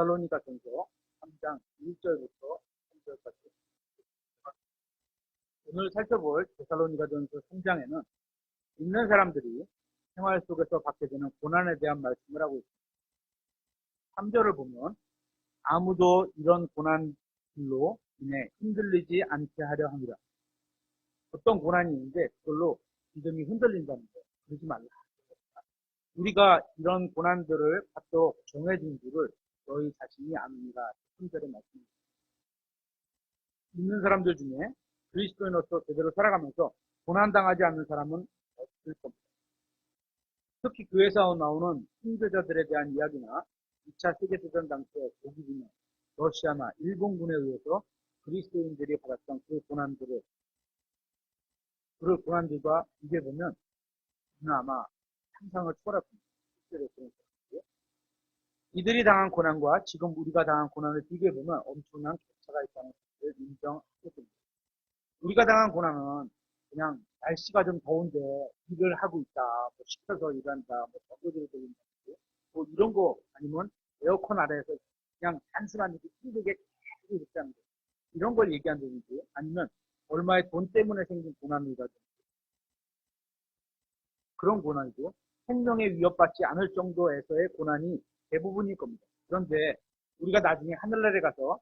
데살로니가전서 3장 1절부터 3절까지. 오늘 살펴볼 데살로니가전서 3장에는 믿는 사람들이 생활 속에서 받게 되는 고난에 대한 말씀을 하고 있습니다. 3절을 보면 아무도 이런 고난들로 인해 흔들리지 않게 하려 함이라. 어떤 고난이 있는데 그걸로 믿음이 흔들린다는 거예요. 그러지 말라. 우리가 이런 고난들을 받도록 정해진 줄을 너희 자신이 아느니라. 3절의 말씀입니다. 믿는 사람들 중에 그리스도인으로서 제대로 살아가면서 고난당하지 않는 사람은 없을 겁니다. 특히 교회에서 나오는 순교자들에 대한 이야기나 2차 세계대전 당시에 독일이나 러시아나 일본군에 의해서 그리스도인들이 받았던 그 고난들과 비교해보면 우리는 아마 상상을 초월할 겁니다. 이들이 당한 고난과 지금 우리가 당한 고난을 비교해보면 엄청난 격차가 있다는 것을 인정하게 됩니다. 우리가 당한 고난은 그냥 날씨가 좀 더운데 일을 하고 있다, 뭐 시켜서 일한다, 뭐 전도들이 돌린다, 뭐 이런 거 아니면 에어컨 아래에서 그냥 단순한 일이 힘들게 계속 이렇게 하는 거, 이런 걸 얘기한다든지 아니면 얼마의 돈 때문에 생긴 고난이라든지 그런 고난이고 생명에 위협받지 않을 정도에서의 고난이 대부분일 겁니다. 그런데 우리가 나중에 하늘나라에 가서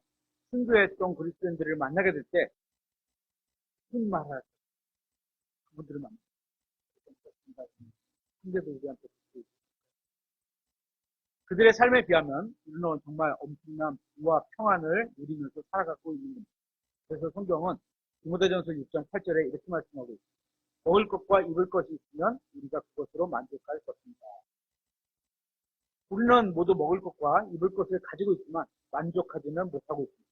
순교했던 그리스도인들을 만나게 될 때 무슨 말할 그분들을 만나게 근데도 우리한테 그들의 삶에 비하면 우리는 정말 엄청난 부와 평안을 누리면서 살아가고 있는 겁니다. 그래서 성경은 디모데전서 6장 8절에 이렇게 말씀하고 있습니다. 먹을 것과 입을 것이 있으면 우리가 그것으로 만족할 것입니다. 우리는 모두 먹을 것과 입을 것을 가지고 있지만 만족하지는 못하고 있습니다.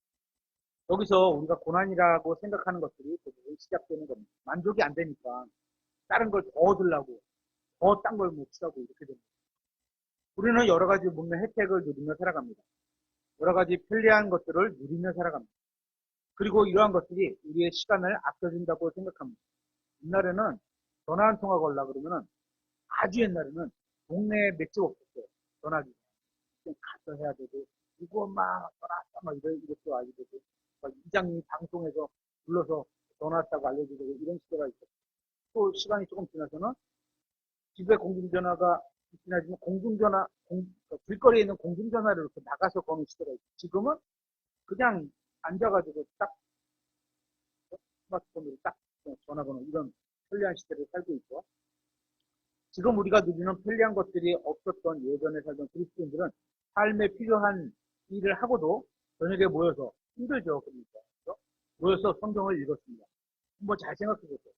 여기서 우리가 고난이라고 생각하는 것들이 대부분 시작되는 겁니다. 만족이 안 되니까 다른 걸 더 얻으려고 더 딴 걸 못 취하고 이렇게 됩니다. 우리는 여러 가지 먹는 혜택을 누리며 살아갑니다. 여러 가지 편리한 것들을 누리며 살아갑니다. 그리고 이러한 것들이 우리의 시간을 아껴준다고 생각합니다. 옛날에는 전화 한 통화 걸라 그러면은 아주 옛날에는 동네에 맷집 없었어요. 전화기. 가서 해야 되고, 이거 막 전화했다 막 이것도 알게 되고, 막 이장님이 방송에서 불러서 전화 왔다고 알려주고 이런 시대가 있었어요. 또 시간이 조금 지나서는 집에 공중전화가 있긴 하지만 길거리에 있는 공중전화를 이렇게 나가서 거는 시대가 있어요. 지금은 그냥 앉아가지고 딱 스마트폰으로 딱 전화 거는 이런 편리한 시대를 살고 있고, 지금 우리가 누리는 편리한 것들이 없었던 예전에 살던 그리스도인들은 삶에 필요한 일을 하고도 저녁에 모여서 힘들죠. 그러니까 모여서 성경을 읽었습니다. 한번 잘 생각해 보세요.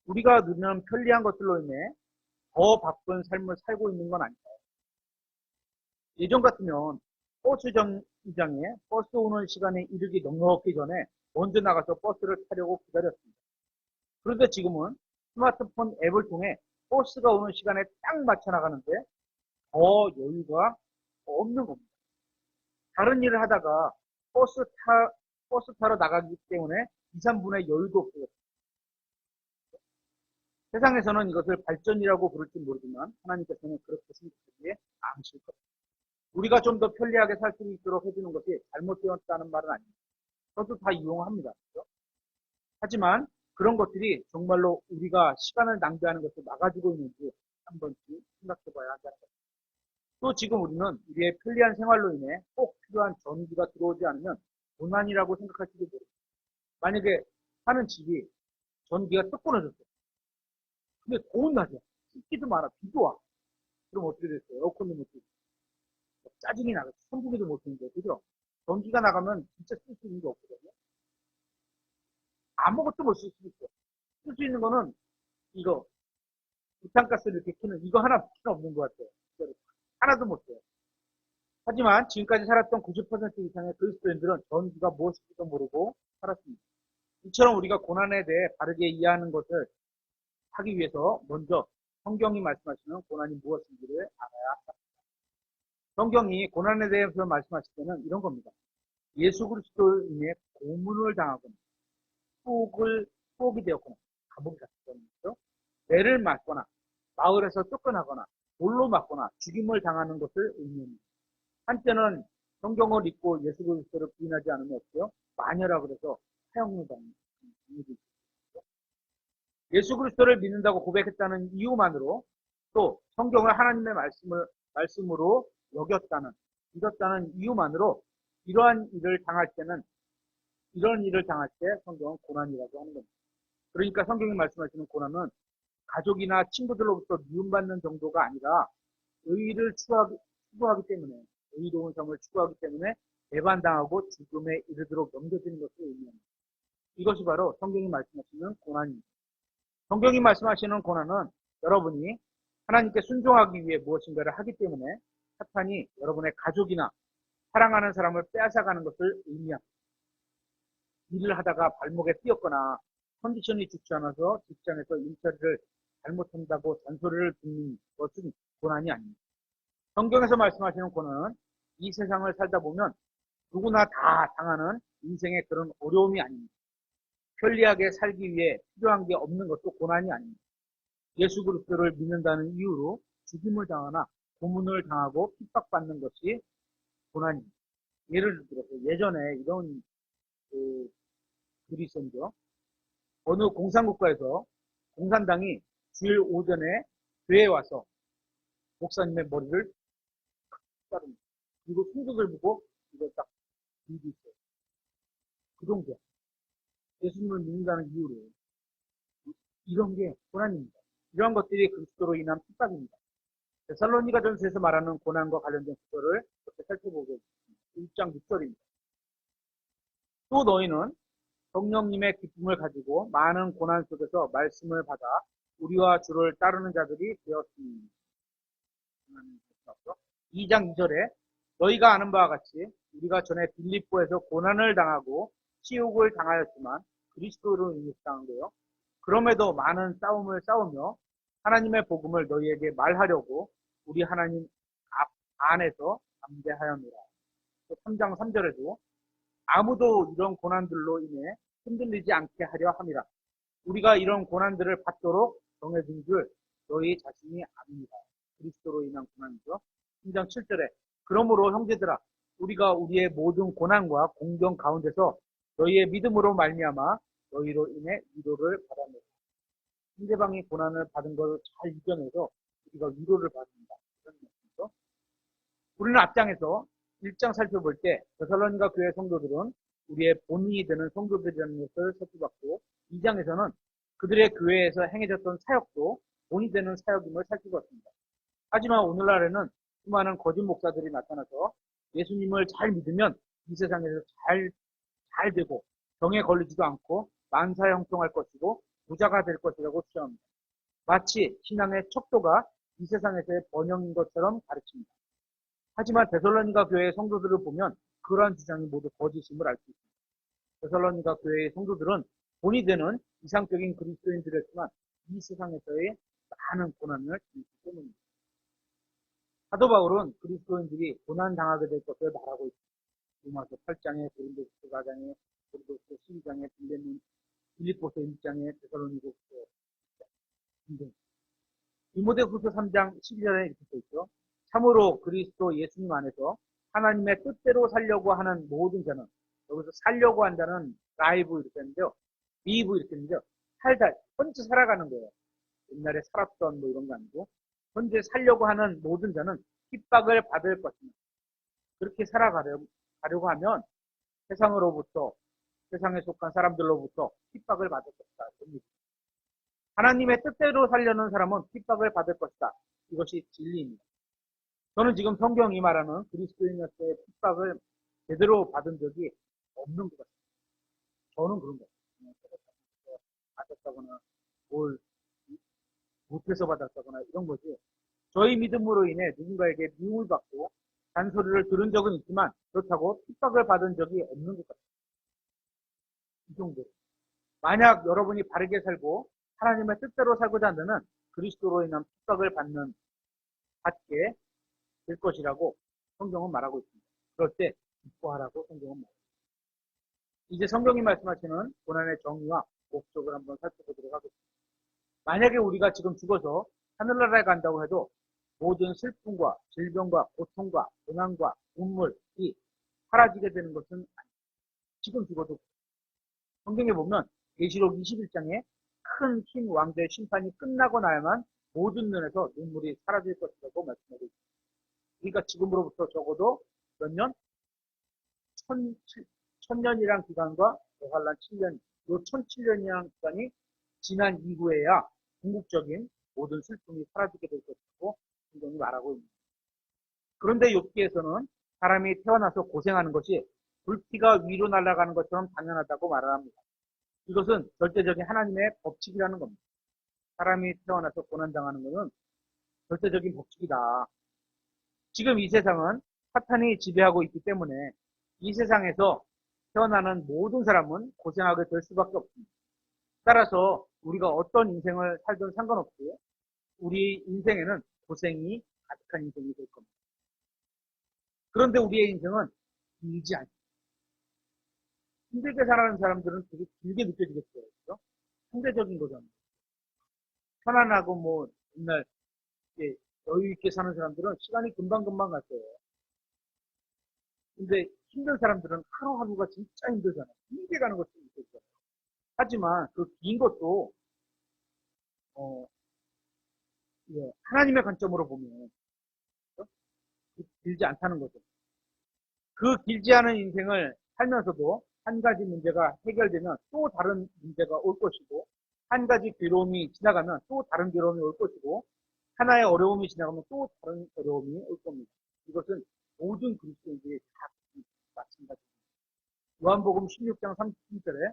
우리가 누리는 편리한 것들로 인해 더 바쁜 삶을 살고 있는 건 아닐까요? 예전 같으면 버스 정류장에 버스 오는 시간에 이르기 넉넉히 전에 먼저 나가서 버스를 타려고 기다렸습니다. 그런데 지금은 스마트폰 앱을 통해 버스가 오는 시간에 딱 맞춰 나가는데 더 여유가 없는 겁니다. 다른 일을 하다가 버스 타러 나가기 때문에 2, 3분의 여유도 없어요. 세상에서는 이것을 발전이라고 부를지 모르지만 하나님께서는 그렇게 생각하기에 않으실 겁니다. 우리가 좀 더 편리하게 살 수 있도록 해주는 것이 잘못되었다는 말은 아닙니다. 저도 다 이용합니다. 그렇죠? 하지만 그런 것들이 정말로 우리가 시간을 낭비하는 것을 막아주고 있는지 한 번씩 생각해 봐야 한다는 겁니다. 또 지금 우리는 우리의 편리한 생활로 인해 꼭 필요한 전기가 들어오지 않으면 고난이라고 생각할지도 모릅니다. 만약에 사는 집이 전기가 뚝 끊어졌어요. 근데 더운 날이야. 습기도 많아. 비도 와. 그럼 어떻게 됐어요? 에어컨도 못 쓰고. 짜증이 나겠죠. 선풍기도 못 쓰는데. 그죠? 전기가 나가면 진짜 쓸 수 있는 게 없거든요. 아무것도 못 쓸 수 있어요. 쓸 수 있는 거는 이거 부탄가스를 이렇게 켜는 이거 하나밖에 없는 것 같아요. 하나도 못 써요. 하지만 지금까지 살았던 90% 이상의 그리스도인들은 전기가 무엇인지도 모르고 살았습니다. 이처럼 우리가 고난에 대해 바르게 이해하는 것을 하기 위해서 먼저 성경이 말씀하시는 고난이 무엇인지를 알아야 합니다. 성경이 고난에 대해서 말씀하실 때는 이런 겁니다. 예수 그리스도로 인해 고문을 당하거나 포옥이 되었거나 감옥에 갔거나 매를 맞거나 마을에서 쫓겨나거나 돌로 맞거나 죽임을 당하는 것을 의미합니다. 한때는 성경을 읽고 예수 그리스도를 부인하지 않으면 어때요? 마녀라 그래서 사형을 받는 일이 있죠. 예수 그리스도를 믿는다고 고백했다는 이유만으로 또 성경을 하나님의 말씀으로 여겼다는, 믿었다는 이유만으로 이러한 일을 당할 때는, 이런 일을 당할 때 성경은 고난이라고 하는 겁니다. 그러니까 성경이 말씀하시는 고난은 가족이나 친구들로부터 미움받는 정도가 아니라 의의를 추구하기 때문에, 의로운 삶을 추구하기 때문에 배반당하고 죽음에 이르도록 넘겨지는 것을 의미합니다. 이것이 바로 성경이 말씀하시는 고난입니다. 성경이 말씀하시는 고난은 여러분이 하나님께 순종하기 위해 무엇인가를 하기 때문에 사탄이 여러분의 가족이나 사랑하는 사람을 빼앗아가는 것을 의미합니다. 일을 하다가 발목에 뛰었거나 컨디션이 좋지 않아서 직장에서 일처리를 잘못한다고 잔소리를 듣는 것은 고난이 아닙니다. 성경에서 말씀하시는 고난은 이 세상을 살다 보면 누구나 다 당하는 인생의 그런 어려움이 아닙니다. 편리하게 살기 위해 필요한 게 없는 것도 고난이 아닙니다. 예수 그리스도를 믿는다는 이유로 죽임을 당하나 고문을 당하고 핍박받는 것이 고난입니다. 예를 들어서 예전에 이런 글이 있었죠. 어느 공산국가에서 공산당이 주일 오전에 교회에 와서 목사님의 머리를 자릅니다. 그리고 순국을 보고 이걸 딱 들고 있어요. 그 정도야. 예수님을 믿는다는 이유로 이런 게 고난입니다. 이러한 것들이 그리스도로 인한 핍박입니다. 데살로니가전서에서 말하는 고난과 관련된 구절을 이렇게 살펴보겠습니다. 1장 6절입니다. 또 너희는 성령님의 기쁨을 가지고 많은 고난 속에서 말씀을 받아 우리와 주를 따르는 자들이 되었습니다. 2장 2절에 너희가 아는 바와 같이 우리가 전에 빌립보에서 고난을 당하고 치욕을 당하였지만 그리스도로 인해서 당한 거예요. 그럼에도 많은 싸움을 싸우며 하나님의 복음을 너희에게 말하려고 우리 하나님 안에서 담대하였노라. 3장 3절에도 아무도 이런 고난들로 인해 흔들리지 않게 하려 함이라. 우리가 이런 고난들을 받도록 정해진 줄 너희 자신이 압니다. 그리스도로 인한 고난이죠. 3장 7절에 그러므로 형제들아 우리가 우리의 모든 고난과 공경 가운데서 너희의 믿음으로 말미암아 너희로 인해 위로를 받아내라. 상대방이 고난을 받은 것을 잘 이겨내서 우리가 위로를 받는다. 이런 말씀이죠. 우리는 앞장에서 1장 살펴볼 때 데살로니가 교회 성도들은 우리의 본인이 되는 성도들이라는 것을 살펴봤고 2장에서는 그들의 교회에서 행해졌던 사역도 본이 되는 사역임을 살펴봤습니다. 하지만 오늘날에는 수많은 거짓 목사들이 나타나서 예수님을 잘 믿으면 이 세상에서 잘 되고 병에 걸리지도 않고 만사에 형통할 것이고 부자가 될 것이라고 주장합니다. 마치 신앙의 척도가 이 세상에서의 번영인 것처럼 가르칩니다. 하지만 데살로니가 교회의 성도들을 보면 그러한 주장이 모두 거짓임을 알 수 있습니다. 데살로니가 교회의 성도들은 본이 되는 이상적인 그리스도인들이었지만 이 세상에서의 많은 고난을 겪기 때문입니다. 사도 바울은 그리스도인들이 고난당하게 될 것을 말하고 있습니다. 로마서 8장에, 고린도서 4장에, 고린도서 12장에, 빌립보서 1장에, 데살로니가서 10장. 디모데후서 3장 12절에 이렇게 써 있죠. 참으로 그리스도 예수님 안에서 하나님의 뜻대로 살려고 하는 모든 자는, 여기서 살려고 한다는 라이브 이렇게 했는데요. 리브 이렇게 했는데요. 현재 살아가는 거예요. 옛날에 살았던 뭐 이런 거 아니고 현재 살려고 하는 모든 자는 핍박을 받을 것입니다. 그렇게 살아가려고 하면 세상에 속한 사람들로부터 핍박을 받을 것이다. 하나님의 뜻대로 살려는 사람은 핍박을 받을 것이다. 이것이 진리입니다. 저는 지금 성경이 말하는 그리스도인으로서의 핍박을 제대로 받은 적이 없는 것 같아요. 저는 그런 것 같아요. 받았다거나 뭘 못해서 받았다거나 이런 거지. 저희 믿음으로 인해 누군가에게 미움을 받고 잔소리를 들은 적은 있지만 그렇다고 핍박을 받은 적이 없는 것 같아요. 이 정도. 만약 여러분이 바르게 살고 하나님의 뜻대로 살고자 한다면 그리스도로 인한 핍박을 받게 될 것이라고 성경은 말하고 있습니다. 그럴 때 기뻐하라고 성경은 말합니다. 이제 성경이 말씀하시는 고난의 정의와 목적을 한번 살펴보도록 하겠습니다. 만약에 우리가 지금 죽어서 하늘나라에 간다고 해도 모든 슬픔과 질병과 고통과 고난과 눈물이 사라지게 되는 것은 아니에요. 지금 죽어도. 성경에 보면 계시록 21장에 큰 흰 왕자의 심판이 끝나고 나야만 모든 눈에서 눈물이 사라질 것이라고 말씀하고 있습니다. 그러니까 지금으로부터 적어도 몇 년? 천년이란 기간과 대환란 7년, 요 1007년이라는 기간이 지난 이후에야 궁극적인 모든 슬픔이 사라지게 될 것이라고 성경이 말하고 있습니다. 그런데 욥기에서는 사람이 태어나서 고생하는 것이 불피가 위로 날아가는 것처럼 당연하다고 말을 합니다. 이것은 절대적인 하나님의 법칙이라는 겁니다. 사람이 태어나서 고난당하는 것은 절대적인 법칙이다. 지금 이 세상은 사탄이 지배하고 있기 때문에 이 세상에서 태어나는 모든 사람은 고생하게 될 수밖에 없습니다. 따라서 우리가 어떤 인생을 살든 상관없이 우리 인생에는 고생이 가득한 인생이 될 겁니다. 그런데 우리의 인생은 길지 않습니다. 힘들게 살아가는 사람들은 되게 길게 느껴지겠어요. 그죠? 상대적인 거잖아요. 편안하고 뭐 맨날 여유 있게 사는 사람들은 시간이 금방금방 갈 거예요. 근데 힘든 사람들은 하루하루가 진짜 힘들잖아요. 길게 가는 것도 있겠죠. 하지만 그 긴 것도 어, 예, 하나님의 관점으로 보면 그렇죠? 길지 않다는 거죠. 그 길지 않은 인생을 살면서도 한 가지 문제가 해결되면 또 다른 문제가 올 것이고, 한 가지 괴로움이 지나가면 또 다른 괴로움이 올 것이고, 하나의 어려움이 지나가면 또 다른 어려움이 올 겁니다. 이것은 모든 그리스도인들이 다 마찬가지입니다. 요한복음 16장 37절에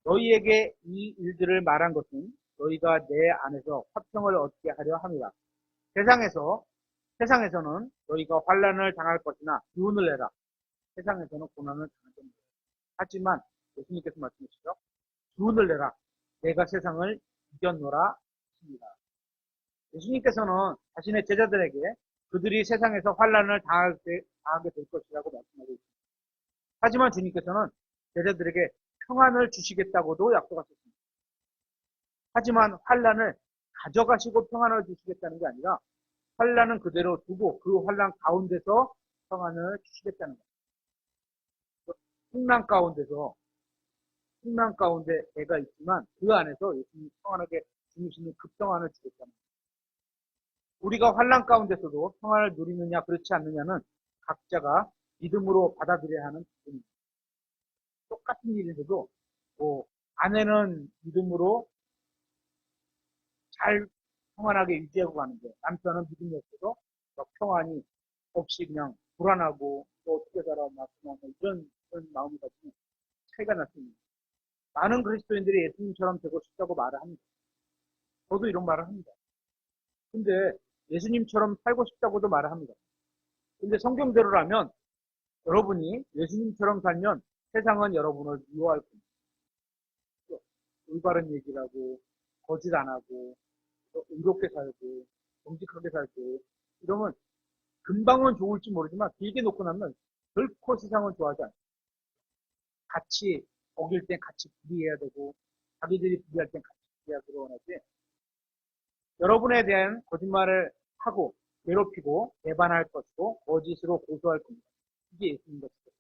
너희에게 이 일들을 말한 것은 너희가 내 안에서 화평을 얻게 하려 함이라. 세상에서는 너희가 환난을 당할 것이나 기운을 내라. 세상에서는 고난을 당할 겁니다. 하지만 예수님께서 말씀하시죠. 기운을 내라. 내가 세상을 이겼노라 하십니다. 예수님께서는 자신의 제자들에게 그들이 세상에서 환난을 당하게 될 것이라고 말씀하고 있습니다. 하지만 주님께서는 제자들에게 평안을 주시겠다고도 약속하셨습니다. 하지만 환난을 가져가시고 평안을 주시겠다는 게 아니라 환난은 그대로 두고 그 환난 가운데서 평안을 주시겠다는 겁니다. 풍랑 가운데 애가 있지만 그 안에서 예수님이 평안하게 주무시는 그 평안을 주겠다는 겁니다. 우리가 환난 가운데서도 평안을 누리느냐 그렇지 않느냐는 각자가 믿음으로 받아들여야 하는 부분입니다. 똑같은 일인데도 아내는 믿음으로 잘 평안하게 유지하고 가는데 남편은 믿음이 없어서 평안이 없이 그냥 불안하고 또 어떻게 살아 이런 마음이 가지고 차이가 났습니다. 많은 그리스도인들이 예수님처럼 되고 싶다고 말을 합니다. 저도 이런 말을 합니다. 근데 예수님처럼 살고 싶다고도 말을 합니다. 근데 성경대로라면 여러분이 예수님처럼 살면 세상은 여러분을 미워할 겁니다. 올바른 얘기를 하고 거짓 안 하고 의롭게 살고 정직하게 살고 이러면 금방은 좋을지 모르지만 길게 놓고 나면 결코 세상은 좋아하지 않아요. 같이 어길 땐 같이 부리해야 되고 자기들이 부리할 땐 같이 부리하기로 원하지. 여러분에 대한 거짓말을 하고 괴롭히고 배반할 것이고 거짓으로 고소할 겁니다. 이게 예수님 것이죠.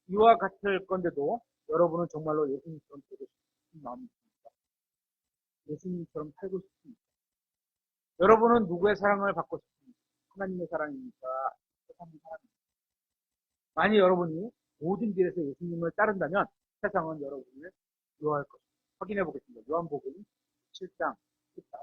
이와 같을 건데도 여러분은 정말로 예수님처럼 되고 싶은 마음이 있습니까? 예수님처럼 살고 싶습니까? 여러분은 누구의 사랑을 받고 싶습니까? 하나님의 사랑입니까? 세상의 사랑입니까? 만약 여러분이 모든 길에서 예수님을 따른다면 세상은 여러분을 미워할 것입니다. 확인해 보겠습니다. 요한복음 7장 14.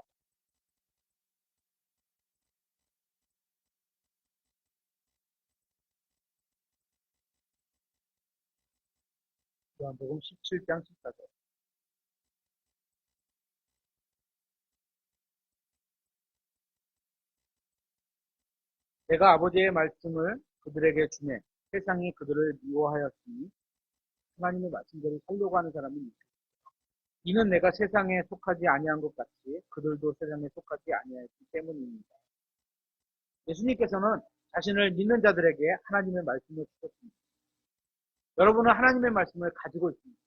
요한복음 17장 14절. 내가 아버지의 말씀을 그들에게 주매 세상이 그들을 미워하였으니 하나님의 말씀대로 살려고 하는 사람이 있다. 이는 내가 세상에 속하지 아니한 것 같이 그들도 세상에 속하지 아니하였기 때문입니다. 예수님께서는 자신을 믿는 자들에게 하나님의 말씀을 주셨습니다. 여러분은 하나님의 말씀을 가지고 있습니다.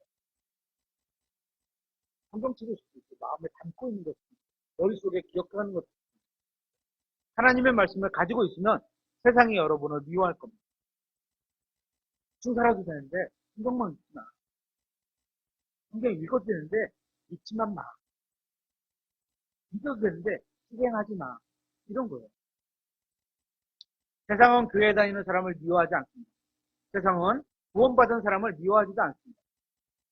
성경책일 수도 있고 마음에 담고 있는 것입니다. 머릿속에 기억하는 것입니다. 하나님의 말씀을 가지고 있으면 세상이 여러분을 미워할 겁니다. 대충 살아도 되는데 성경만 읽지 마. 성경 읽어도 되는데 읽지만 마. 믿어도 되는데 실행하지 마. 이런 거예요. 세상은 교회에 다니는 사람을 미워하지 않습니다. 세상은 구원받은 사람을 미워하지도 않습니다.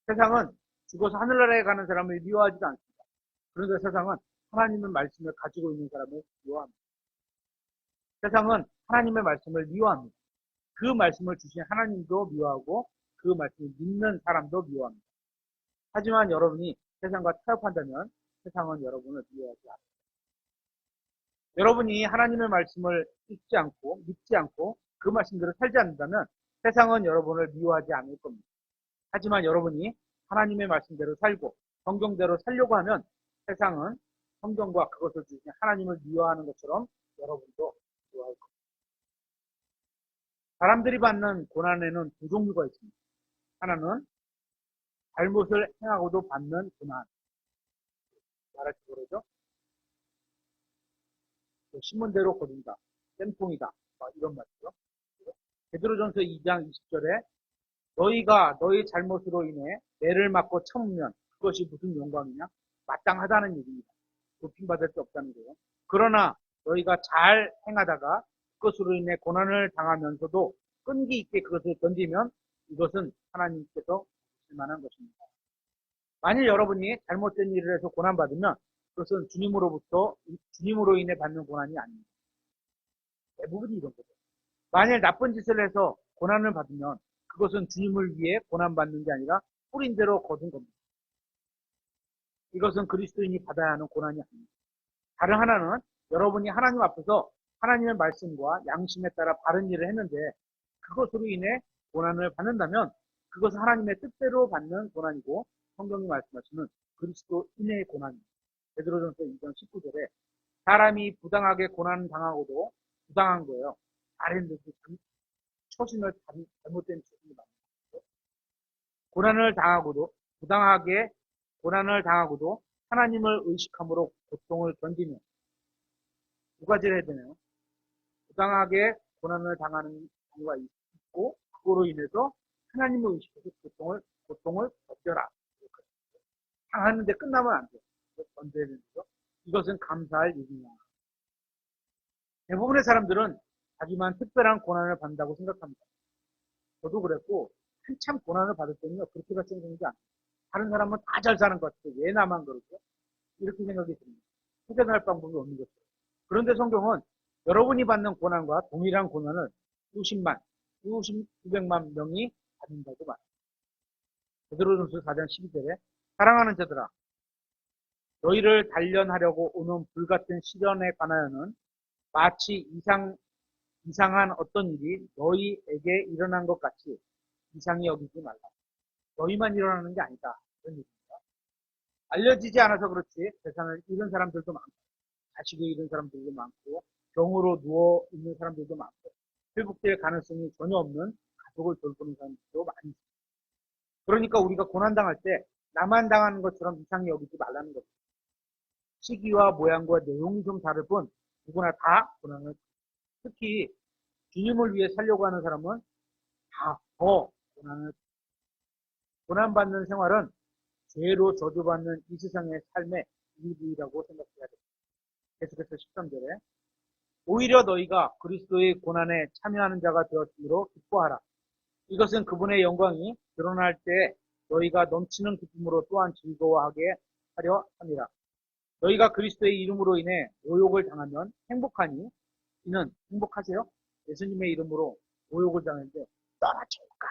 세상은 죽어서 하늘나라에 가는 사람을 미워하지도 않습니다. 그런데 세상은 하나님의 말씀을 가지고 있는 사람을 미워합니다. 세상은 하나님의 말씀을 미워합니다. 그 말씀을 주신 하나님도 미워하고 그 말씀을 믿는 사람도 미워합니다. 하지만 여러분이 세상과 타협한다면 세상은 여러분을 미워하지 않습니다. 여러분이 하나님의 말씀을 읽지 않고 믿지 않고 그 말씀대로 살지 않는다면 세상은 여러분을 미워하지 않을 겁니다. 하지만 여러분이 하나님의 말씀대로 살고 성경대로 살려고 하면 세상은 성경과 그것을 주신 하나님을 미워하는 것처럼 여러분도 미워할 겁니다. 사람들이 받는 고난에는 두 종류가 있습니다. 하나는 잘못을 행하고도 받는 고난. 말할 때 그러죠? 신문대로 거둔다. 쌤통이다. 이런 말이죠. 베드로전서 2장 20절에 너희가 너희 잘못으로 인해 매를 맞고 참으면 그것이 무슨 영광이냐? 마땅하다는 얘기입니다. 높임받을 게 없다는 거예요. 그러나 너희가 잘 행하다가 그것으로 인해 고난을 당하면서도 끈기 있게 그것을 견디면 이것은 하나님께서 주실 만한 것입니다. 만일 여러분이 잘못된 일을 해서 고난받으면 그것은 주님으로 인해 받는 고난이 아닙니다. 대부분이 이런 거죠. 만일 나쁜 짓을 해서 고난을 받으면 그것은 주님을 위해 고난받는 게 아니라 뿌린 대로 거둔 겁니다. 이것은 그리스도인이 받아야 하는 고난이 아닙니다. 다른 하나는 여러분이 하나님 앞에서 하나님의 말씀과 양심에 따라 바른 일을 했는데 그것으로 인해 고난을 받는다면 그것은 하나님의 뜻대로 받는 고난이고 성경이 말씀하시는 그리스도인의 고난입니다. 베드로전서 2장 19절에 사람이 부당하게 고난 당하고도 부당한 거예요. 잘했는데 처신을 잘못된 처신이 맞는 거죠. 고난을 당하고도 부당하게 고난을 당하고도 하나님을 의식함으로 고통을 견디며 두 가지를 해야 되네요. 부당하게 고난을 당하는 경우가 있고 그거로 인해서 하나님을 의식해서 고통을 버텨라. 당하는데 끝나면 안 돼요. 견뎌야 되는 거죠. 이것은 감사할 일이냐. 대부분의 사람들은 자기만 특별한 고난을 받는다고 생각합니다. 저도 그랬고 한참 고난을 받을 때는요 그렇게가 생기는 게 아니에요. 다른 사람은 다 잘 사는 것 같아요. 왜 나만 그러죠? 이렇게 생각이 듭니다. 해결할 방법이 없는 거죠. 그런데 성경은 여러분이 받는 고난과 동일한 고난을 수백만 명이 받는다고 말합니다. 베드로전서 4장 12절에 사랑하는 자들아 너희를 단련하려고 오는 불같은 시련에 관하여는 마치 이상한 어떤 일이 너희에게 일어난 것 같이 이상히 여기지 말라. 너희만 일어나는 게 아니다. 이런 얘기입니다. 알려지지 않아서 그렇지 세상을 잃은 사람들도 많고 자식을 잃은 사람들도 많고 병으로 누워있는 사람들도 많고 회복될 가능성이 전혀 없는 가족을 돌보는 사람들도 많이 있습니다. 그러니까 우리가 고난당할 때 나만 당하는 것처럼 이상히 여기지 말라는 거죠. 시기와 모양과 내용이 좀 다를 뿐 누구나 다 고난을 특히 주님을 위해 살려고 하는 사람은 다 더 고난받는 생활은 죄로 저주받는 이 세상의 삶의 일부이라고 생각해야 됩니다. 계속해서 13절에 오히려 너희가 그리스도의 고난에 참여하는 자가 되었으므로 기뻐하라. 이것은 그분의 영광이 드러날 때 너희가 넘치는 기쁨으로 또한 즐거워하게 하려 함이라. 너희가 그리스도의 이름으로 인해 모욕을 당하면 행복하니 이는 행복하세요? 예수님의 이름으로 모욕을 당했는데 떠나쳐가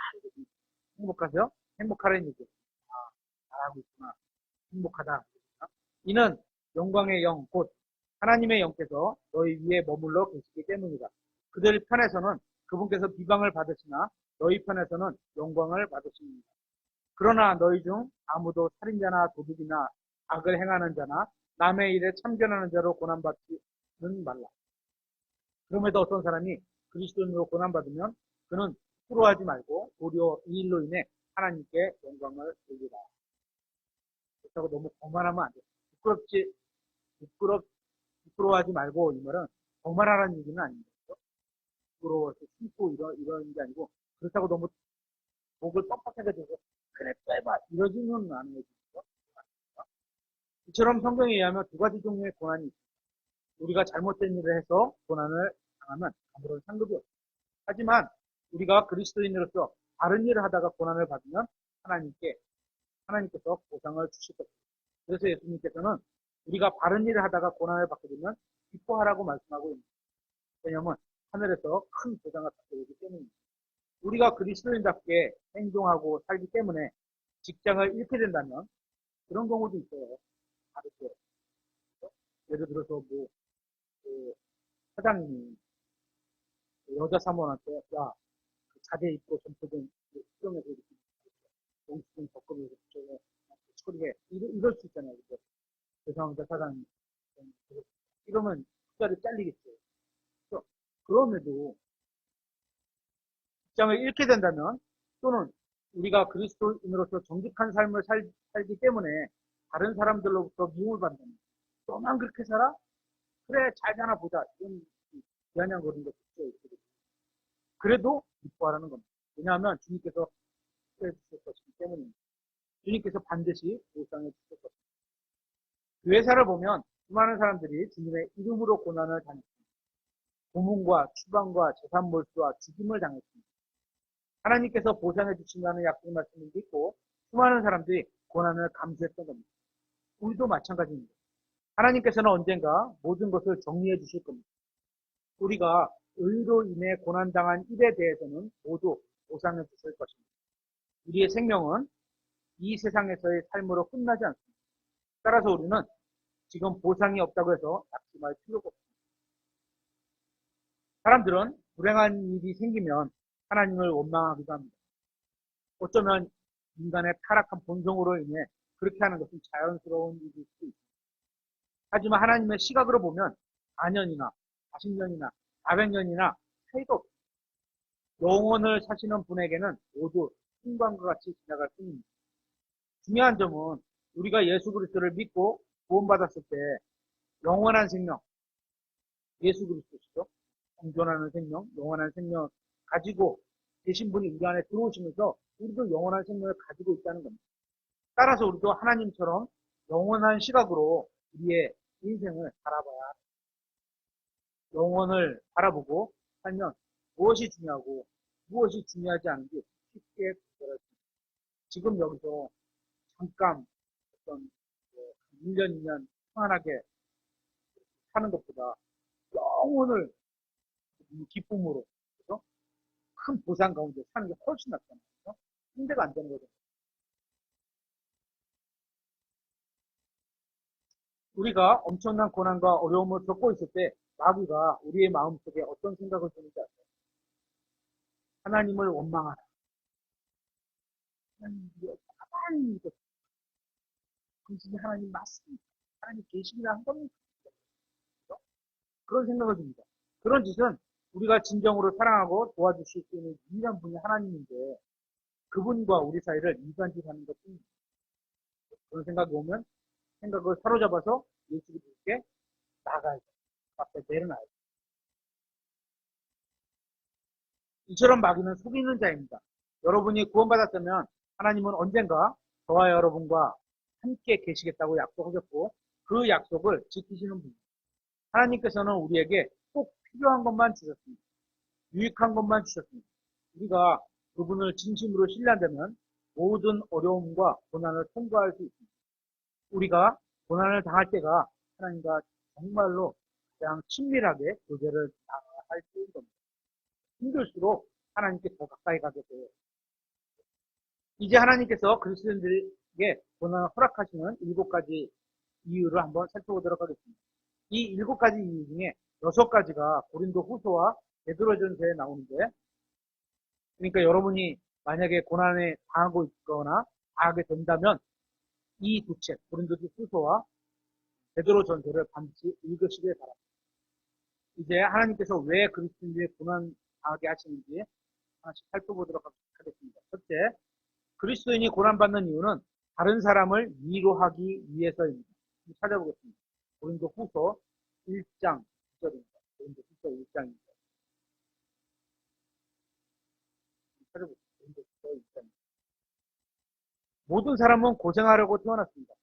행복하세요? 행복하라는 얘기예요. 잘하고 있구나. 행복하다. 이는 영광의 영, 곧 하나님의 영께서 너희 위에 머물러 계시기 때문이다. 그들 편에서는 그분께서 비방을 받으시나 너희 편에서는 영광을 받으십니다. 그러나 너희 중 아무도 살인자나 도둑이나 악을 행하는 자나 남의 일에 참견하는 자로 고난받지는 말라. 그럼에도 어떤 사람이 그리스도인으로 고난받으면 그는 부끄러워하지 말고 도리어 이 일로 인해 하나님께 영광을 돌리라. 그렇다고 너무 거만하면 안 돼요. 부끄러워하지 말고 이 말은 거만하라는 얘기는 아닙니다. 부끄러워서 숨고 이런 게 아니고, 그렇다고 너무 목을 뻑뻑하게 들고 그래 빼봐 이러지는 않아요. 이처럼 성경에 의하면 두 가지 종류의 고난이 있습니다. 우리가 잘못된 일을 해서 고난을 당하면 아무런 상급이 없습니다. 하지만 우리가 그리스도인으로서 바른 일을 하다가 고난을 받으면 하나님께서 보상을 주실 것입니다. 그래서 예수님께서는 우리가 바른 일을 하다가 고난을 받게 되면 기뻐하라고 말씀하고 있습니다. 왜냐하면 하늘에서 큰 보상을 받게 되기 때문입니다. 우리가 그리스도인답게 행동하고 살기 때문에 직장을 잃게 된다면 그런 경우도 있어요. 다르죠. 예를 들어서 그 사장님이 여자 사모한테 야, 그 자대 입고 점포된 수정에서 이렇게 영수증 적금을 처리해 이럴 수 있잖아요. 그죠? 죄송합니다 사장님. 이러면 국가를 잘리겠죠. 그럼에도 직장을 잃게 된다면 또는 우리가 그리스도인으로서 정직한 삶을 살기 때문에 다른 사람들로부터 미움을 받는다면 너만 그렇게 살아? 그래 잘 사나 보자 이런 비아냥거리는 것도 있죠. 그래도 기뻐하라는 겁니다. 왜냐하면 주님께서 해주실 것이기 때문입니다. 주님께서 반드시 보상해 주실 것입니다. 교회사를 보면 수많은 사람들이 주님의 이름으로 고난을 당했습니다. 고문과 추방과 재산 몰수와 죽임을 당했습니다. 하나님께서 보상해 주신다는 약속 말씀을 믿고 수많은 사람들이 고난을 감수했던 겁니다. 우리도 마찬가지입니다. 하나님께서는 언젠가 모든 것을 정리해 주실 겁니다. 우리가 의로 인해 고난당한 일에 대해서는 모두 보상해 주실 것입니다. 우리의 생명은 이 세상에서의 삶으로 끝나지 않습니다. 따라서 우리는 지금 보상이 없다고 해서 낙심할 필요가 없습니다. 사람들은 불행한 일이 생기면 하나님을 원망하기도 합니다. 어쩌면 인간의 타락한 본성으로 인해 그렇게 하는 것은 자연스러운 일일 수도 있습니다. 하지만 하나님의 시각으로 보면 4년이나 40년이나 400년이나 차이도 없습니다. 영원을 사시는 분에게는 모두 순간과 같이 지나갈 뿐입니다. 중요한 점은 우리가 예수 그리스도를 믿고 구원받았을 때 영원한 생명, 예수 그리스도시죠. 공존하는 생명, 영원한 생명 가지고 계신 분이 우리 안에 들어오시면서 우리도 영원한 생명을 가지고 있다는 겁니다. 따라서 우리도 하나님처럼 영원한 시각으로 우리의 인생을 바라봐야 합니다. 영원을 바라보고 살면 무엇이 중요하고 무엇이 중요하지 않은지 쉽게 구별할 수 있습니다. 지금 여기서 잠깐 어떤 1년, 2년 평안하게 사는 것보다 영혼을 기쁨으로 그래서 큰 보상 가운데 사는 게 훨씬 낫잖아요. 그래서 상대가 안 되는 거죠. 우리가 엄청난 고난과 어려움을 겪고 있을 때 마귀가 우리의 마음속에 어떤 생각을 주는지 아세요? 하나님을 원망하라. 하나님 가만히 있어. 당신이 하나님 맞습니다. 하나님 계시기나 한 겁니까? 그런 생각을 줍니다. 그런 짓은 우리가 진정으로 사랑하고 도와주실 수 있는 유일한 분이 하나님인데 그분과 우리 사이를 이간질하는 것뿐입니다. 그런 생각이 오면 생각을 사로잡아서 예수 그리스도께 나가야 돼. 앞에 내려놔야 돼. 이처럼 마귀는 속이는 자입니다. 여러분이 구원받았다면 하나님은 언젠가 저와 여러분과 함께 계시겠다고 약속하셨고 그 약속을 지키시는 분입니다. 하나님께서는 우리에게 꼭 필요한 것만 주셨습니다. 유익한 것만 주셨습니다. 우리가 그분을 진심으로 신뢰한다면 모든 어려움과 고난을 통과할 수 있습니다. 우리가 고난을 당할 때가 하나님과 정말로 가장 친밀하게 교제를 할 때인 겁니다. 힘들수록 하나님께 더 가까이 가게 돼요. 이제 하나님께서 그리스도인들에게 고난을 허락하시는 7가지 이유를 한번 살펴보도록 하겠습니다. 이 7가지 이유 중에 6가지가 고린도 후서와 베드로전서에 나오는데, 그러니까 여러분이 만약에 고난에 당하고 있거나 당하게 된다면 이 두 책, 고린도 후서와 베드로전서를 반드시 읽으시길 바랍니다. 이제 하나님께서 왜 그리스도인들의 고난 당하게 하시는지 하나씩 살펴보도록 하겠습니다. 첫째, 그리스도인이 고난받는 이유는 다른 사람을 위로하기 위해서입니다. 찾아보겠습니다. 고린도 후서 1장 9절입니다. 고린도 후서 1장입니다. 찾아보세요. 모든 사람은 고생하려고 태어났습니다.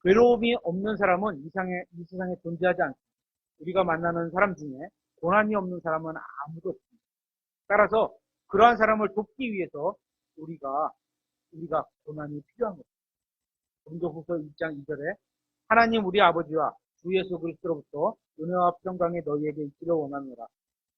괴로움이 없는 사람은 이 세상에 존재하지 않습니다. 우리가 만나는 사람 중에 고난이 없는 사람은 아무도 없습니다. 따라서 그러한 사람을 돕기 위해서 우리가 고난이 필요한 것입니다. 고린도후서 2장 2절에 하나님 우리 아버지와 주 예수 그리스도로부터 은혜와 평강이 너희에게 있기를 원하노라.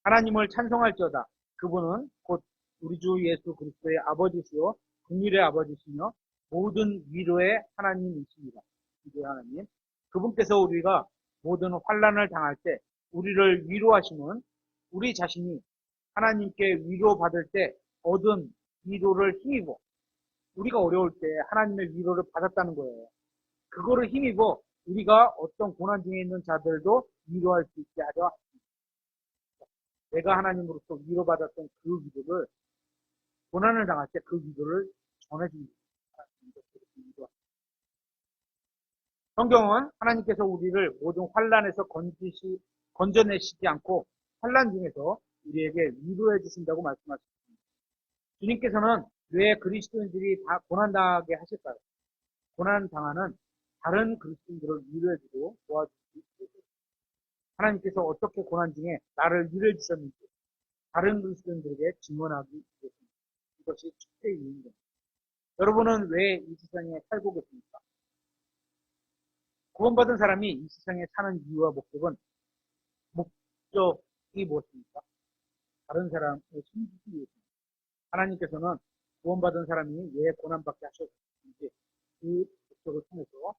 하나님을 찬송할지어다. 그분은 곧 우리 주 예수 그리스도의 아버지시요 긍휼의 아버지시며 모든 위로의 하나님이십니다. 위로의 하나님. 그분께서 우리가 모든 환난을 당할 때 우리를 위로하시면 우리 자신이 하나님께 위로받을 때 얻은 위로를 힘입어 우리가 어려울 때 하나님의 위로를 받았다는 거예요. 그거를 힘입어 우리가 어떤 고난 중에 있는 자들도 위로할 수 있게 하려 합니다. 내가 하나님으로서 위로받았던 그 위로를 고난을 당할 때 그 위로를 전해줍니다. 성경은 하나님께서 우리를 모든 환란에서 건져내시지 않고 환란 중에서 우리에게 위로해 주신다고 말씀하셨습니다. 주님께서는 왜 그리스도인들이 다 고난당하게 하실까요? 고난당하는 다른 그리스도인들을 위로해주고 도와주시기 위해서 하나님께서 어떻게 고난 중에 나를 위로해 주셨는지 다른 그리스도인들에게 증언하기 위해서입니다. 이것이 축제의 이유입니다. 여러분은 왜 이 세상에 살고 계십니까? 구원받은 사람이 이 세상에 사는 이유와 목적이 무엇입니까? 다른 사람을 숨기기 위해서입니다. 하나님께서는 구원받은 사람이 왜 고난받게 하셨는지 그 목적을 통해서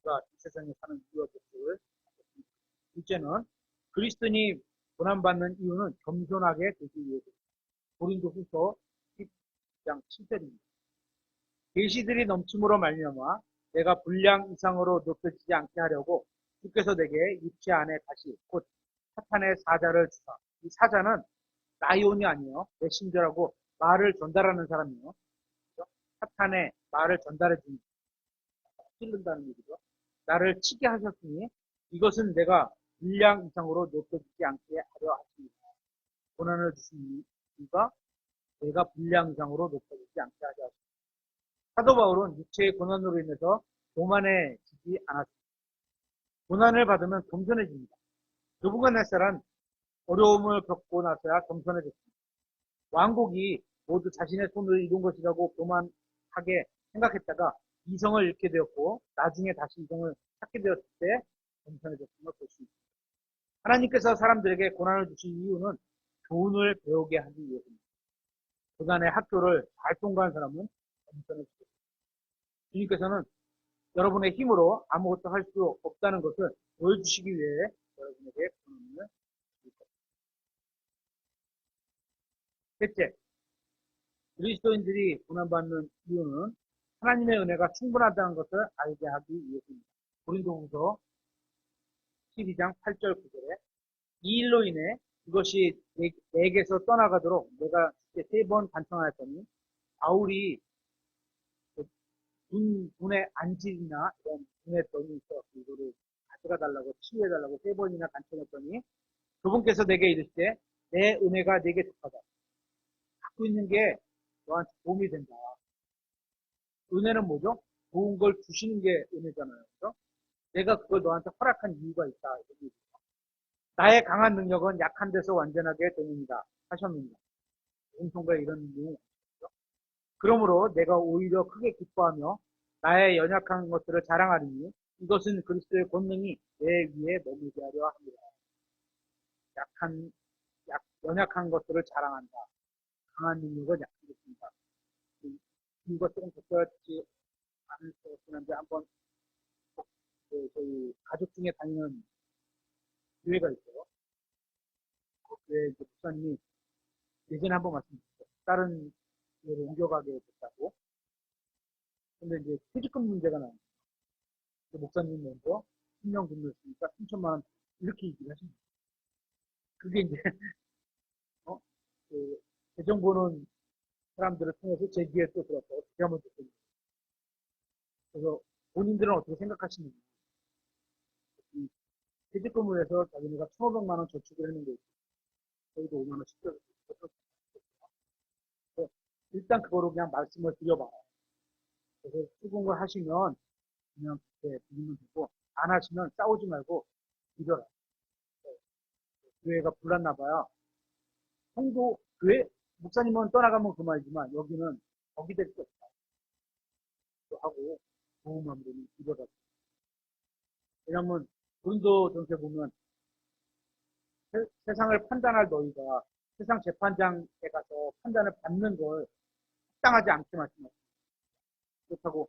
우리가 이 세상에 사는 이유와 목적을 하셨습니다. 둘째는 그리스도인이 고난받는 이유는 겸손하게 되기 위해서입니다. 고린도후서 10장 7절입니다. 계시들이 넘침으로 말미암아 내가 분량 이상으로 높여지지 않게 하려고 주께서 내게 육체 안에 다시 곧 사탄의 사자를 주사. 이 사자는 라이온이 아니에요. 메신저라고 말을 전달하는 사람이에요. 그렇죠? 사탄의 말을 전달해 주는 찔른다는 얘기죠. 나를 치게 하셨으니 이것은 내가 분량 이상으로 높여지지 않게 하려 하십니다. 고난을 주신 이유가 내가 분량 이상으로 높여지지 않게 하려 하십니다. 사도 바울은 육체의 고난으로 인해서 교만해지지 않았습니다. 고난을 받으면 겸손해집니다. 느부갓네살은 어려움을 겪고 나서야 겸손해졌습니다. 왕국이 모두 자신의 손으로 이룬 것이라고 교만하게 생각했다가 이성을 잃게 되었고 나중에 다시 이성을 찾게 되었을 때 겸손해졌음을 볼 수 있습니다. 하나님께서 사람들에게 고난을 주신 이유는 교훈을 배우게 하기 위해서입니다. 그간의 학교를 잘 통과한 사람은 겸손해지겠습니다. 주님께서는 여러분의 힘으로 아무것도 할 수 없다는 것을 보여주시기 위해 여러분에게 고난을 주실 겁니다. 셋째, 그리스도인들이 고난받는 이유는 하나님의 은혜가 충분하다는 것을 알게 하기 위해서입니다. 고린도후서 12장 8절 9절에 이 일로 인해 그것이 내게서 떠나가도록 내가 세 번 간청하였더니 바울이 눈에 안질이나 이런 눈에 병이 있어 이거를 가져가 달라고 치유해 달라고 세 번이나 간청했더니 그분께서 내게 이르시되 내 은혜가 내게 족하다. 갖고 있는 게 너한테 도움이 된다. 은혜는 뭐죠? 좋은 걸 주시는 게 은혜잖아요. 그렇죠? 내가 그걸 너한테 허락한 이유가 있다. 나의 강한 능력은 약한 데서 완전하게 되느니라 하셨느니라. 공통과 이런 내용이 있죠. 그러므로 내가 오히려 크게 기뻐하며 나의 연약한 것들을 자랑하리니 이것은 그리스도의 권능이 내 위에 머물게 하려 합니다. 연약한 것들을 자랑한다. 강한 능력은 약한 것입니다. 이유가 조금 적절하지 않을 것 같긴 한데 한번 저희 가족 중에 다니는 교회가 있어요. 그 교회 목사님이 예전에 한번 말씀드렸어요. 다른 교회로 옮겨가게 됐다고. 근데 이제 퇴직금 문제가 나요. 목사님 먼저 10년 근무했으니까 3천만 원 이렇게 얘기를 하십니다. 그게 이제 어? 그 재정 보는 사람들을 통해서 제 귀에 또 들어서 어떻게 하면 좋겠냐. 그래서 본인들은 어떻게 생각하시는지. 이 퇴직금을 해서 자기네가 1,500만 원 저축을 했는데 저희도 5만 원씩 줬어요. 일단 그거로 그냥 말씀을 드려봐요. 그래서 수긍을 하시면 그냥 그렇게 드리면 되고, 안 하시면 싸우지 말고 드려라. 교회가 불났나 봐요. 성도, 교회, 목사님은 떠나가면 그만이지만 여기는 거기 될 수 없다. 하고 부흥함으로는 드려라. 왜냐면 고린도 전서에 보면 세상을 판단할 너희가 세상 재판장에 가서 판단을 받는 걸 합당하지 않게 말씀하십니다. 그렇다고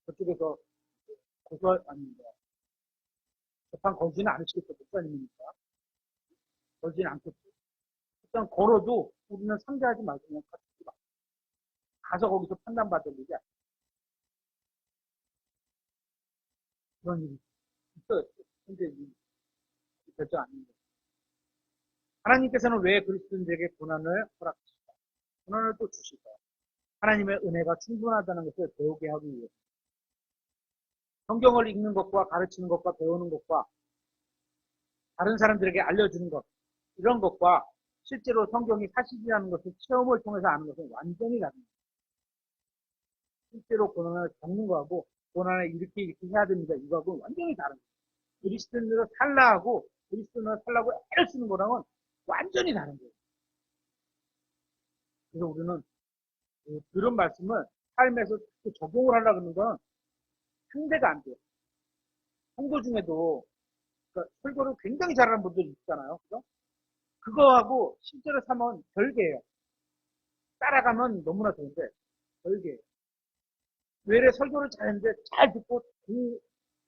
저쪽에서 고소할 아닙니다. 재판 걸지는 않으시겠죠. 목사님이니까 걸지는 않겠죠. 일단 걸어도 우리는 상대하지 말고 그냥 가서 거기서 판단받을 일이 아니에요. 그런 일이 있어요. 근데 결정 아닙니다. 하나님께서는 왜 그리스도인들에게 고난을 허락하실까? 고난을 또 주실까? 하나님의 은혜가 충분하다는 것을 배우게 하기 위해 성경을 읽는 것과 가르치는 것과 배우는 것과 다른 사람들에게 알려주는 것 이런 것과 실제로 성경이 사실이라는 것을 체험을 통해서 아는 것은 완전히 다릅니다. 실제로 고난을 겪는 거하고 고난을 이렇게 해야 됩니다. 이거하고는 완전히 다른 거예요. 그리스도인으로 살라하고 그리스도인으로 살라고 애를 쓰는 거랑은 완전히 다른 거예요. 그래서 우리는 그런 말씀을 삶에서 적용을 하려고 하는 건 상대가 안 돼요. 성도 중에도 그러니까 설교를 굉장히 잘하는 분들이 있잖아요. 그죠? 그거하고 실제로 사면 별개예요. 따라가면 너무나 좋은데 별개예요. 외래 설교를 잘했는데 잘 듣고 그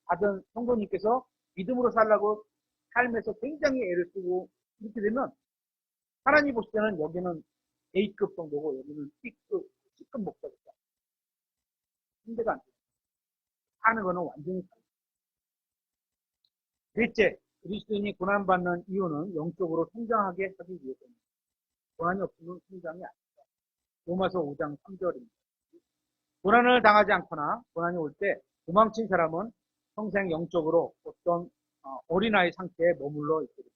받은 성도님께서 믿음으로 살라고 삶에서 굉장히 애를 쓰고 이렇게 되면 하나님 보실 때는 여기는 A급 정도고 여기는 B급, C급 목사입니다. 상대가 안 돼요. 하는 거는 완전히 다르죠. 넷째, 그리스도인이 고난받는 이유는 영적으로 성장하게 하기 위해서입니다. 고난이 없으면 성장이 아닙니다. 로마서 5장 3절입니다. 고난을 당하지 않거나 고난이 올 때 도망친 사람은 평생 영적으로 어떤 어린아이 상태에 머물러 있게 됩니다.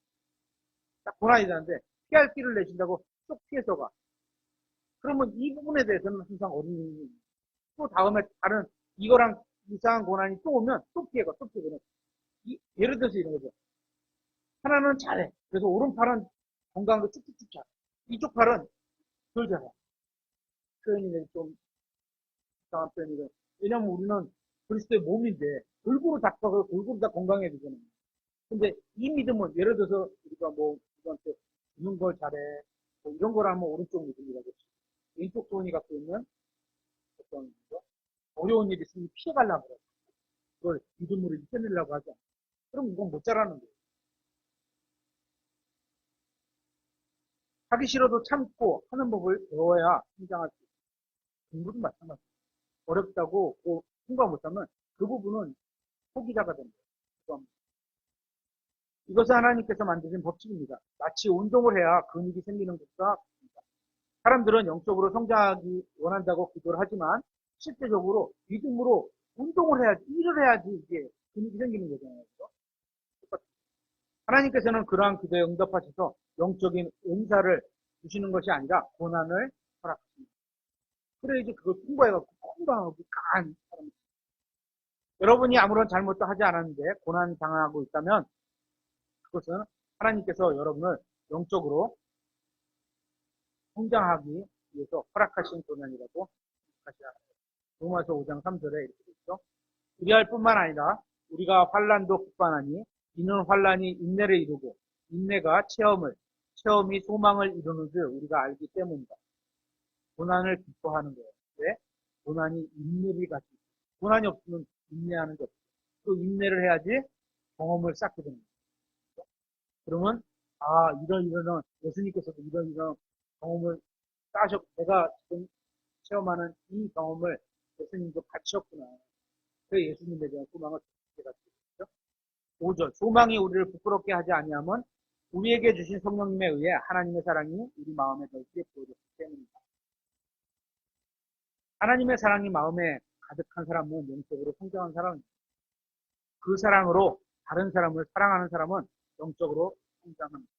딱 고난이 되는데 피할 길을 내신다고 쏙 피해서 가. 그러면 이 부분에 대해서는 항상 어린이입니다. 또 다음에 다른 이거랑 이상한 고난이 또 오면 또 피해가 또 피해가. 예를 들어서 이런 거죠. 하나는 잘해. 그래서 오른팔은 건강한 거 쭉쭉쭉 잘해. 이쪽 팔은 덜 잘해. 표현이 좀 이상한 표현이래. 왜냐면 우리는 그리스도의 몸인데 골고루 닦아서 골고루 다 건강해지잖아요. 근데 이 믿음은 예를 들어서 우리가 뭐 누구한테 주는 걸 잘해 뭐 이런 거라면 오른쪽 믿음이라고 했죠. 왼쪽 손이 갖고 있는 어떤 거? 어려운 일이 있으면 피해가려고 그래요. 그걸 믿음으로 이겨내려고 하지 않아요. 그럼 이건 못 자라는 거예요. 하기 싫어도 참고 하는 법을 배워야 성장할 수 있어요. 공부도 마찬가지예요. 어렵다고 통과 못하면 그 부분은 포기자가 됩니다. 이것은 하나님께서 만드신 법칙입니다. 마치 운동을 해야 근육이 생기는 것과 같습니다. 사람들은 영적으로 성장하기 원한다고 기도를 하지만 실제적으로 믿음으로 운동을 해야지, 일을 해야지 이게 근육이 생기는 거잖아요. 하나님께서는 그러한 기도에 응답하셔서 영적인 은사를 주시는 것이 아니라 고난을 허락하십니다. 그래야지 그걸 통과해갖고 건강하고 강한 사람이 있어요. 여러분이 아무런 잘못도 하지 않았는데 고난 당하고 있다면 그것은 하나님께서 여러분을 영적으로 성장하기 위해서 허락하신 고난이라고 생각하셔야 합니다. 로마서 5장 3절에 이렇게 되어 있죠. 그리할 뿐만 아니라 우리가 환난도 급반하니 이는 환난이 인내를 이루고 인내가 체험이 소망을 이루는 줄 우리가 알기 때문이다. 고난을 기뻐하는 거예요. 왜? 고난이 인내를 가지고 고난이 없으면 인내하는 게 없어요. 또 인내를 해야지 경험을 쌓게 됩니다. 그러면 이런 예수님께서도 이런 경험을 쌓으셨고 내가 지금 체험하는 이 경험을 예수님도 갖추셨구나. 그 예수님에 대한 소망을 갖게 되죠. 5절 소망이 우리를 부끄럽게 하지 아니하면 우리에게 주신 성령님에 의해 하나님의 사랑이 우리 마음에 넓게 부어졌기 때문입니다. 하나님의 사랑이 마음에 가득한 사람은 영적으로 성장한 사람입니다. 그 사랑으로 다른 사람을 사랑하는 사람은 영적으로 성장합니다.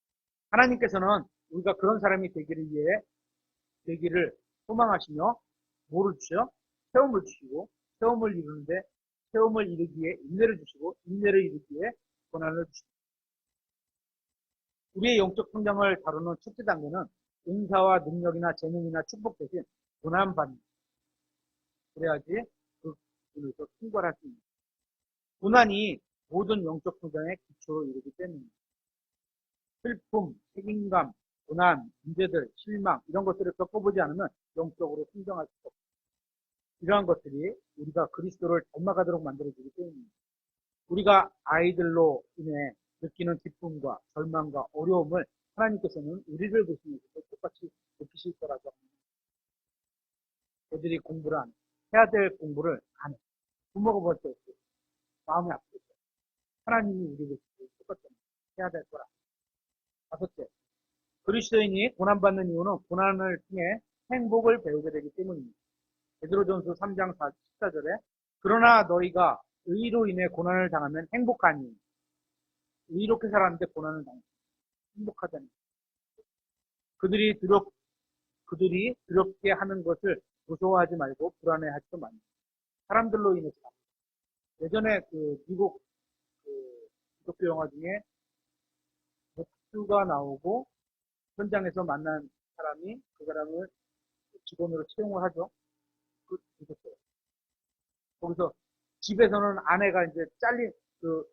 하나님께서는 우리가 그런 사람이 되기를 소망하시며 뭐를 주셔? 체험을 주시고 체험을 이루는데 체험을 이루기에 인내를 주시고 인내를 이루기에 고난을 주시고 우리의 영적 성장을 다루는 첫째 단계는 은사와 능력이나 재능이나 축복 대신 고난받는 그래야지 그 부분에서 승관할 수 있는 고난이 모든 영적 성장의 기초로 이루기 때문입니다. 슬픔, 책임감, 고난, 문제들, 실망 이런 것들을 겪어보지 않으면 영적으로 성장할 수 없습니다. 이러한 것들이 우리가 그리스도를 닮아가도록 만들어주기 때문입니다. 우리가 아이들로 인해 느끼는 기쁨과 절망과 어려움을 하나님께서는 우리를 보시면서 똑같이 느끼실 거라고 합니다. 애들이 공부를 안 해. 해야 될 공부를 안 해. 부모가 볼 때 마음이 아프겠죠. 하나님이 우리를 똑같이 해야 될 거라. 다섯째, 그리스도인이 고난받는 이유는 고난을 통해 행복을 배우게 되기 때문입니다. 베드로전서 3장 14절에 그러나 너희가 의로 인해 고난을 당하면 행복하니 의롭게 살았는데 고난을 당하면 행복하다니 그들이 두렵게 하는 것을 무서워하지 말고 불안해하지도 말고 사람들로 인해서 예전에 그 미국 그 기독교 영화 중에 백수가 나오고 현장에서 만난 사람이 그 사람을 직원으로 채용을 하죠. 그 보셨어요. 거기서 집에서는 아내가 이제 잘린 그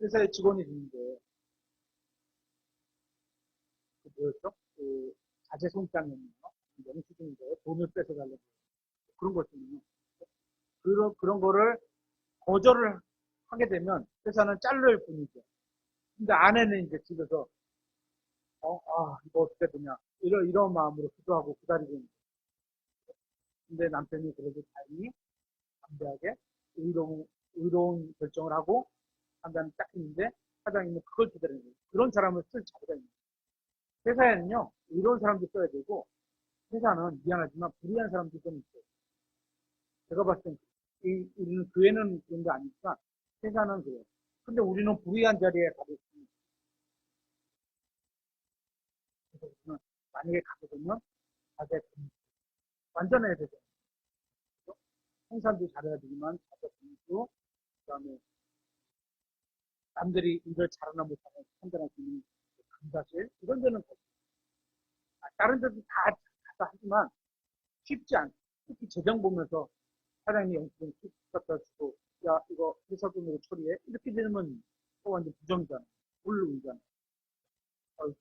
회사의 직원이 있는데 그 뭐였죠? 그 자제손장이었나요? 영수증인데 돈을 뺏어달라고 그런 것 때문에 그런 거를 거절을 하게 되면 회사는 자를 뿐이죠. 근데 아내는 이제 집에서 이거 어떻게 되냐 이런 마음으로 기도하고 기다리고 있는 거예요. 근데 남편이 그래도 다행히 담대하게 의로운 결정을 하고 판단을 딱 했는데 사장님은 그걸 기다리는 거예요. 그런 사람을 쓸 자리가 있는 거예요. 회사에는요 의로운 사람도 써야 되고 회사는 미안하지만 불의한 사람도 좀 있어요. 제가 봤을 땐 우리는 교회는 그런 게 아니니까 회사는 그래요. 근데 우리는 불의한 자리에 가고 있습니다. 그래서 만약에 가게 되면 자세 완전해야 되죠. 생산도 잘해야 되지만 자세 분수 그다음에 남들이 일을 잘하나 못하나 판단할 수 있는 감사실 이런 데는 다른 데도 다 하지만 쉽지 않죠. 특히 재정 보면서 사장님이 영수증 툭 갖다 주고 야 이거 회사 돈으로 처리해 이렇게 되면 또 완전 부정이잖아. 물론이잖아.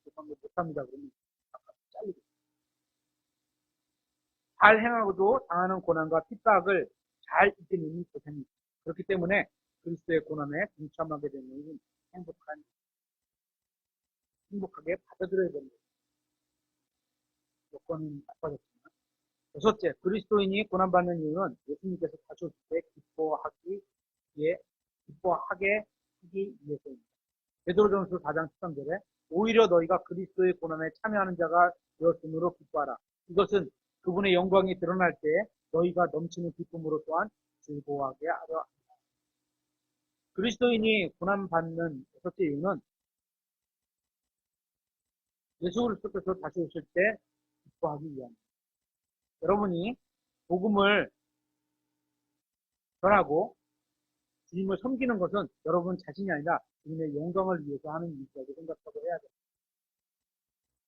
죄송합니다 못합니다 그러면 아까 잘리고 잘 행하고도 당하는 고난과 핍박을 잘 이겨내는 고생이 그렇기 때문에 그리스도의 고난에 동참하게 되는 행복하게 받아들여야 됩니다. 여건은 나빠졌지만 여섯째, 그리스도인이 고난받는 이유는 예수님께서 다시 오실 때 기뻐하게 하기 위해서입니다. 베드로전서 4장 13절에 오히려 너희가 그리스도의 고난에 참여하는 자가 되었으므로 기뻐하라. 이것은 그분의 영광이 드러날 때 너희가 넘치는 기쁨으로 또한 즐거워하게 하려 합니다. 그리스도인이 고난받는 여섯째 이유는 예수 그리스도께서 다시 오실 때 기뻐하기 위함입니다. 여러분이 복음을 전하고 주님을 섬기는 것은 여러분 자신이 아니라 주님의 영광을 위해서 하는 일이라고 생각하고 해야 돼요.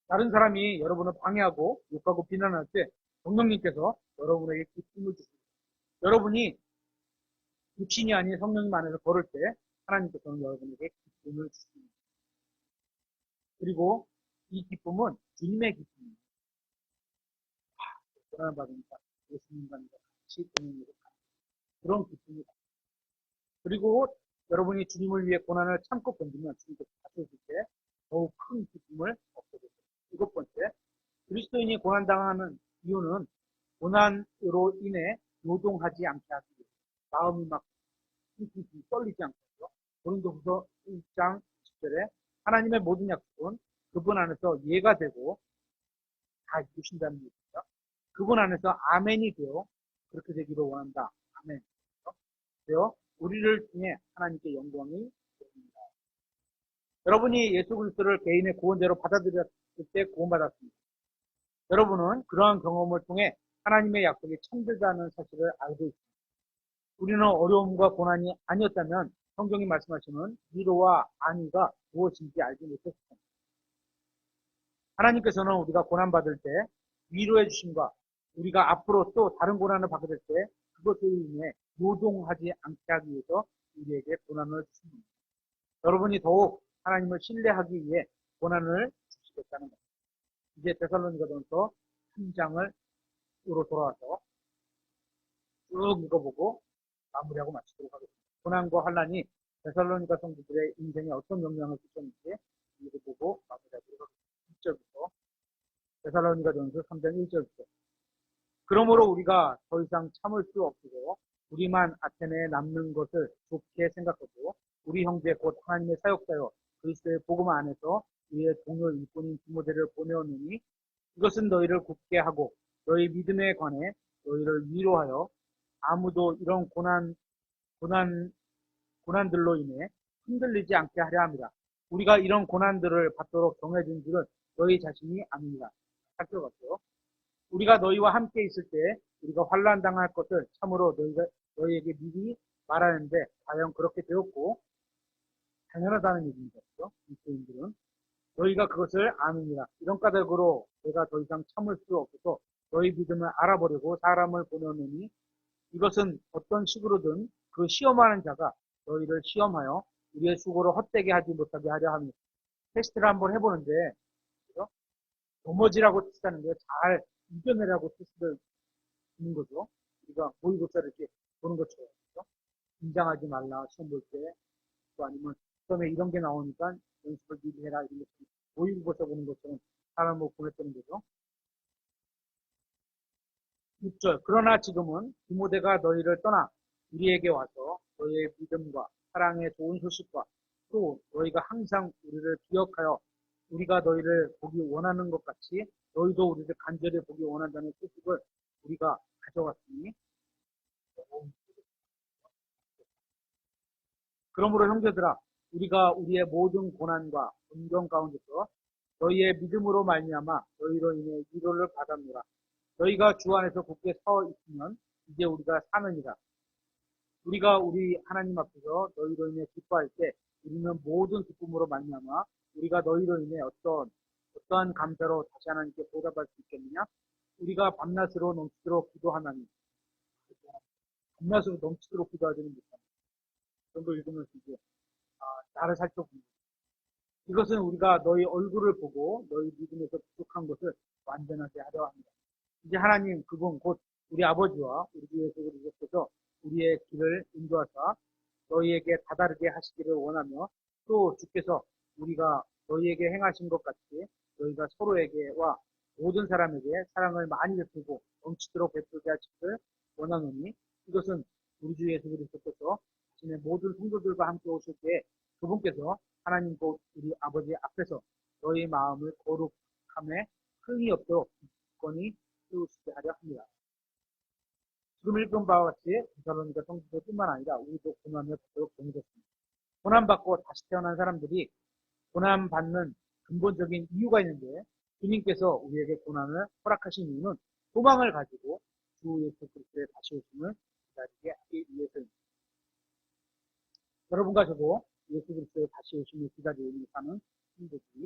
다른 사람이 여러분을 방해하고 욕하고 비난할 때 성령님께서 여러분에게 기쁨을 주십니다. 여러분이 육신이 아닌 성령님 안에서 걸을 때 하나님께서는 여러분에게 기쁨을 주십니다. 그리고 이 기쁨은 주님의 기쁨입니다. 고난을 받으니까 예수님과 같이 동행으로 가는 그런 기쁨입니다. 그리고 여러분이 주님을 위해 고난을 참고 견디면 주님께서 다시 오실 때 더욱 큰 기쁨을 얻게 됩니다. 일곱 번째, 그리스도인이 고난당하는 이유는 고난으로 인해 노동하지 않게 하기 위해 마음이 막 쿵쿵쿵 떨리지 않게 하죠. 고린도후서 1장 10절에 하나님의 모든 약속은 그분 안에서 예가 되고 다 이루신다는 얘기죠. 그분 안에서 아멘이 되어 그렇게 되기를 원한다. 아멘. 되어 우리를 통해 하나님께 영광이 됩니다. 여러분이 예수 그리스도를 개인의 구원자로 받아들였을 때 구원받았습니다. 여러분은 그러한 경험을 통해 하나님의 약속이 참되다는 사실을 알고 있습니다. 우리는 어려움과 고난이 아니었다면 성경이 말씀하시는 위로와 안위가 무엇인지 알지 못했을 겁니다. 하나님께서는 우리가 고난받을 때 위로해 주심과 우리가 앞으로 또 다른 고난을 받게 될 때 그것으로 인해 노동하지 않게 하기 위해서 우리에게 고난을 주십니다. 여러분이 더욱 하나님을 신뢰하기 위해 고난을 주시겠다는 겁니다. 이제 데살로니가전서 3장으로 돌아와서 쭉 읽어보고 마무리하고 마치도록 하겠습니다. 고난과 환난이 데살로니가 성도들의 인생에 어떤 영향을 끼쳤는지 읽어보고 마무리하도록 하겠습니다. 1절부터 데살로니가전서 3장 1절부터 그러므로 우리가 더 이상 참을 수 없고 우리만 아테네에 남는 것을 좋게 생각하고 우리 형제 곧 하나님의 사역자여 그리스도의 복음 안에서 우리의 동료 일꾼인 디모데를 보내었느니 이것은 너희를 굳게 하고 너희 믿음에 관해 너희를 위로하여 아무도 이런 고난들로 인해 흔들리지 않게 하려 합니다. 우리가 이런 고난들을 받도록 정해진 줄은 너희 자신이 압니다. 살펴봤어요. 우리가 너희와 함께 있을 때 우리가 환난 당할 것을 참으로 너희에게 미리 말하는데 과연 그렇게 되었고 당연하다는 얘기입니다. 그리스도인들은 너희가 그것을 아느니라. 이런 까닭으로 내가 더 이상 참을 수 없어서 너희 믿음을 알아보려고 사람을 보내오느니 이것은 어떤 식으로든 그 시험하는 자가 너희를 시험하여 우리의 수고를 헛되게 하지 못하게 하려 합니다. 테스트를 한번 해보는데 그죠? 넘어지라고 테스트하는 게 잘 이겨내라고 테스트를 주는 거죠. 우리가 모의고사를 이렇게 보는 것처럼 그죠? 긴장하지 말라 시험 볼 때 또 아니면 시험에 이런 게 나오니까 연습을 미리 해라 이런 것처럼 모의고사 보는 것처럼 사람을 보냈다는 거죠. 6절 그러나 지금은 디모데가 너희를 떠나 우리에게 와서 너희의 믿음과 사랑의 좋은 소식과 또 너희가 항상 우리를 기억하여 우리가 너희를 보기 원하는 것 같이 너희도 우리를 간절히 보기 원한다는 소식을 우리가 가져왔으니 그러므로 형제들아 우리가 우리의 모든 고난과 존경 가운데서 너희의 믿음으로 말미암아 너희로 인해 위로를 받았노라. 너희가 주 안에서 굳게 서 있으면 이제 우리가 사느니라. 우리가 우리 하나님 앞에서 너희로 인해 기뻐할 때 우리는 모든 기쁨으로 말미암아 우리가 너희로 인해 어떠한 감사로 다시 하나님께 보답할 수 있겠느냐? 우리가 밤낮으로 넘치도록 기도하나니 밤낮으로 넘치도록 기도하지는 못합니다. 그런 걸 읽으면서 이제 나를 살펴봅니다. 이것은 우리가 너희 얼굴을 보고 너희 믿음에서 부족한 것을 완전하게 하려 합니다. 이제 하나님 그분 곧 우리 아버지와 우리 주 예수 그리스도께서 우리의 길을 인도하사 너희에게 다다르게 하시기를 원하며 또 주께서 우리가 너희에게 행하신 것 같이 너희가 서로에게와 모든 사람에게 사랑을 많이 베풀고 넘치도록 베풀게 하시기를 원하노니 이것은 우리 주 예수 그리스도께서 자신의 모든 성도들과 함께 오실 때 그분께서 하나님 곧 우리 아버지 앞에서 너희 마음을 거룩함에 흠이 없도록 기꺼이 세우시게 하려 합니다. 지금 읽은 바와 같이 데살로니가 성도들뿐만 아니라 우리도 고난을 받도록 정해졌습니다. 고난받고 다시 태어난 사람들이 고난받는 근본적인 이유가 있는데 주님께서 우리에게 고난을 허락하신 이유는 소망을 가지고 주 예수 그리스도의 다시 오심을 기다리게 하기 위해서입니다. 여러분과 저도 예수 그리스도의 다시 오심을 기다리며 사는 성도들이